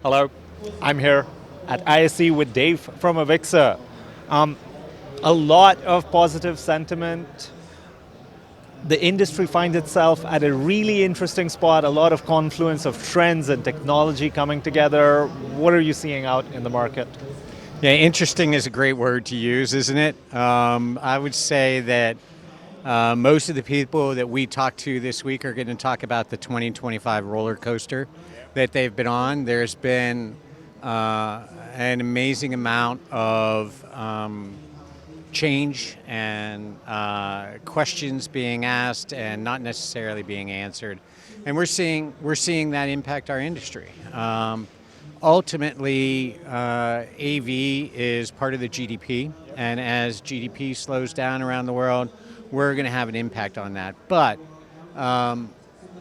Hello, I'm here at ISE with Dave from AVIXA. Um, a lot of positive sentiment. The industry finds itself at a really interesting spot, a lot of confluence of trends and technology coming together. What are you seeing out in the market? Yeah, interesting is a great word to use, isn't it? I would say that most of the people that we talked to this week are going to talk about the 2025 roller coaster that they've been on. There's been an amazing amount of change and questions being asked and not necessarily being answered, and we're seeing that impact our industry. Ultimately, AV is part of the GDP, and as GDP slows down around the world, we're going to have an impact on that. But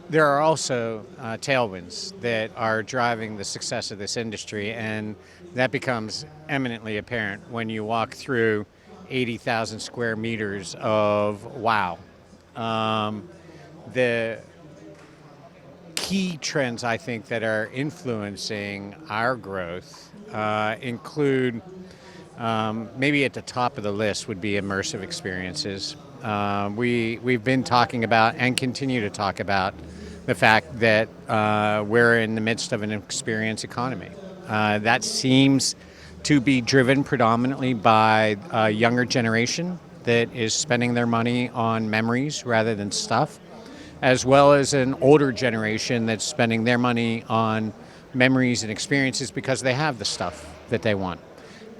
there are also tailwinds that are driving the success of this industry, and that becomes eminently apparent when you walk through 80,000 square meters of wow. The key trends I think that are influencing our growth include maybe at the top of the list would be immersive experiences. We've been talking about and continue to talk about the fact that we're in the midst of an experience economy. That seems to be driven predominantly by a younger generation that is spending their money on memories rather than stuff, as well as an older generation that's spending their money on memories and experiences because they have the stuff that they want.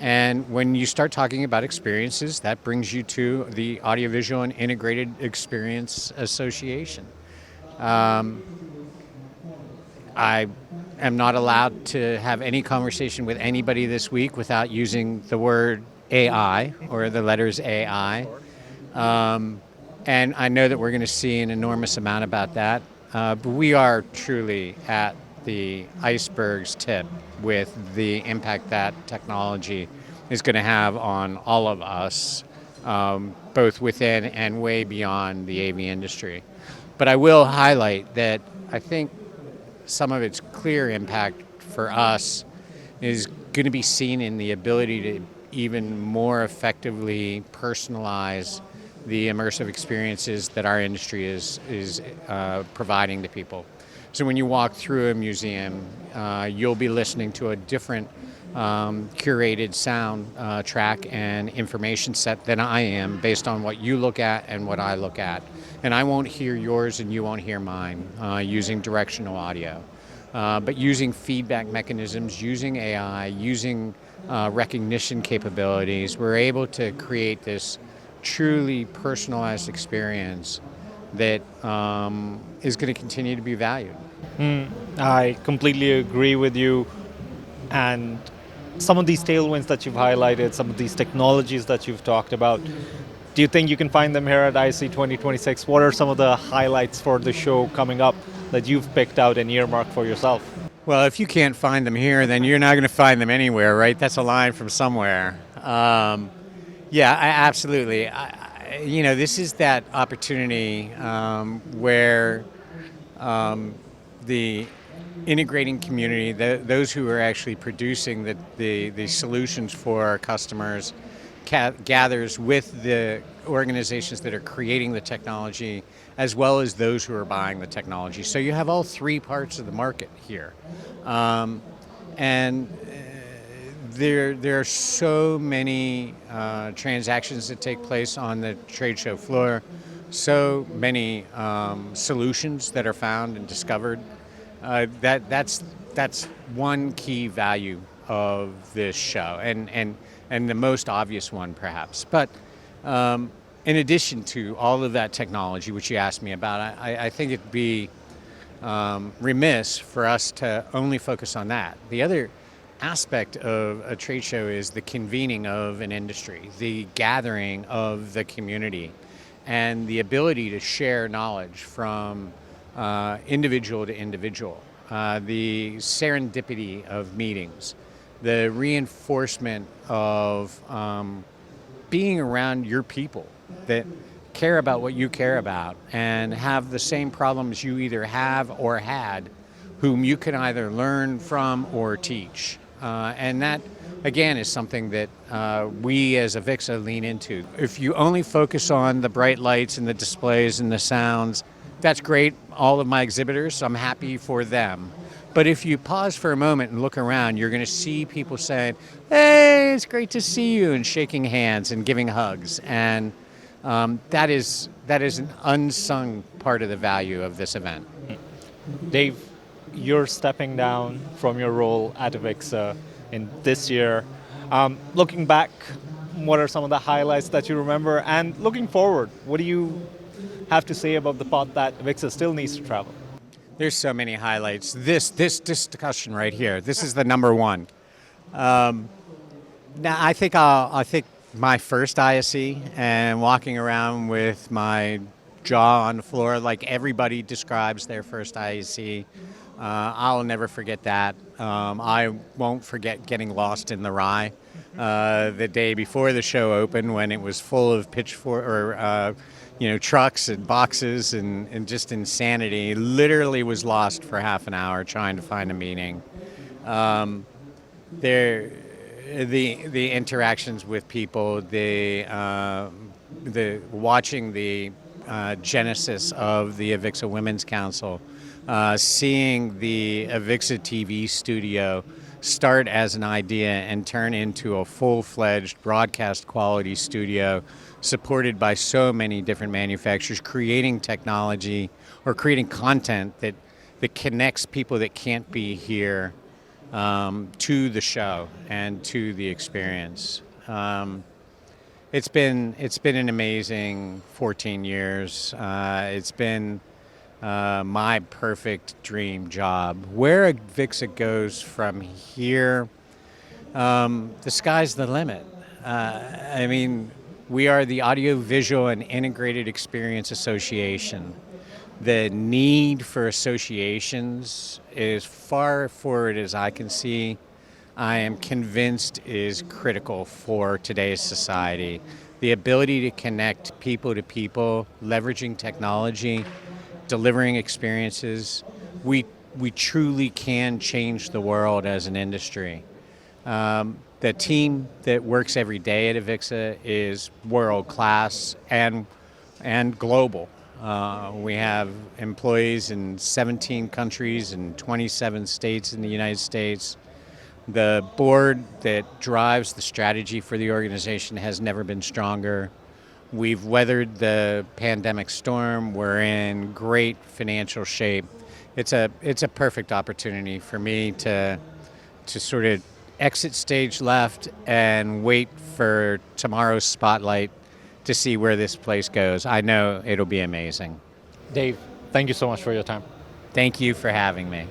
And when you start talking about experiences, that brings you to the Audiovisual and Integrated Experience Association. I am not allowed to have any conversation with anybody this week without using the word AI or the letters AI. And I know that we're going to see an enormous amount about that. But we are truly at the iceberg's tip with the impact that technology is going to have on all of us, both within and way beyond the AV industry. But I will highlight that I think some of its clear impact for us is going to be seen in the ability to even more effectively personalize the immersive experiences that our industry is providing to people. So when you walk through a museum, you'll be listening to a different curated sound track and information set than I am based on what you look at and what I look at. And I won't hear yours and you won't hear mine using directional audio. But using feedback mechanisms, using AI, using recognition capabilities, we're able to create this truly personalized experience that is going to continue to be valued. I completely agree with you. And some of these tailwinds that you've highlighted, some of these technologies that you've talked about, do you think you can find them here at IC 2026? What are some of the highlights for the show coming up that you've picked out and earmarked for yourself? Well, if you can't find them here, then you're not going to find them anywhere, right? That's a line from somewhere. Yeah, absolutely. This is that opportunity where the integrating community, those who are actually producing the solutions for our customers, gathers with the organizations that are creating the technology, as well as those who are buying the technology. So you have all three parts of the market here. And there are so many transactions that take place on the trade show floor, so many solutions that are found and discovered. That's one key value of this show, and the most obvious one perhaps. But in addition to all of that technology, which you asked me about, I think it'd be remiss for us to only focus on that. The other aspect of a trade show is the convening of an industry, the gathering of the community, and the ability to share knowledge from individual to individual, the serendipity of meetings, the reinforcement of being around your people that care about what you care about and have the same problems you either have or had whom you can either learn from or teach. And that, again, is something that we as AVIXA lean into. If you only focus on the bright lights and the displays and the sounds, that's great. All of my exhibitors, I'm happy for them. But if you pause for a moment and look around, you're going to see people saying, "Hey, it's great to see you," and shaking hands and giving hugs. And that is an unsung part of the value of this event. Dave, you're stepping down from your role at AVIXA in this year. Looking back, what are some of the highlights that you remember? And looking forward, what do you have to say about the path that AVIXA still needs to travel? There's so many highlights. This discussion right here. This is the number one. Now I think my first ISE and walking around with my jaw on the floor, like everybody describes their first ISE. I'll never forget that. I won't forget getting lost in the rye the day before the show opened, when it was full of trucks and boxes and just insanity. Literally was lost for half an hour trying to find a meeting. The interactions with people, the watching the genesis of the AVIXA Women's Council, seeing the AVIXA TV studio start as an idea and turn into a full-fledged broadcast quality studio supported by so many different manufacturers, creating technology or creating content that connects people that can't be here to the show and to the experience. It's been an amazing 14 years. It's been my perfect dream job. Where AVIXA goes from here, the sky's the limit. We are the Audiovisual and Integrated Experience Association. The need for associations is far forward as I can see. I am convinced is critical for today's society. The ability to connect people to people, leveraging technology, delivering experiences. We truly can change the world as an industry. The team that works every day at AVIXA is world class and global. We have employees in 17 countries and 27 states in the United States. The board that drives the strategy for the organization has never been stronger. We've weathered the pandemic storm. We're in great financial shape. It's a perfect opportunity for me to sort of exit stage left and wait for tomorrow's spotlight to see where this place goes. I know it'll be amazing. Dave, thank you so much for your time. Thank you for having me.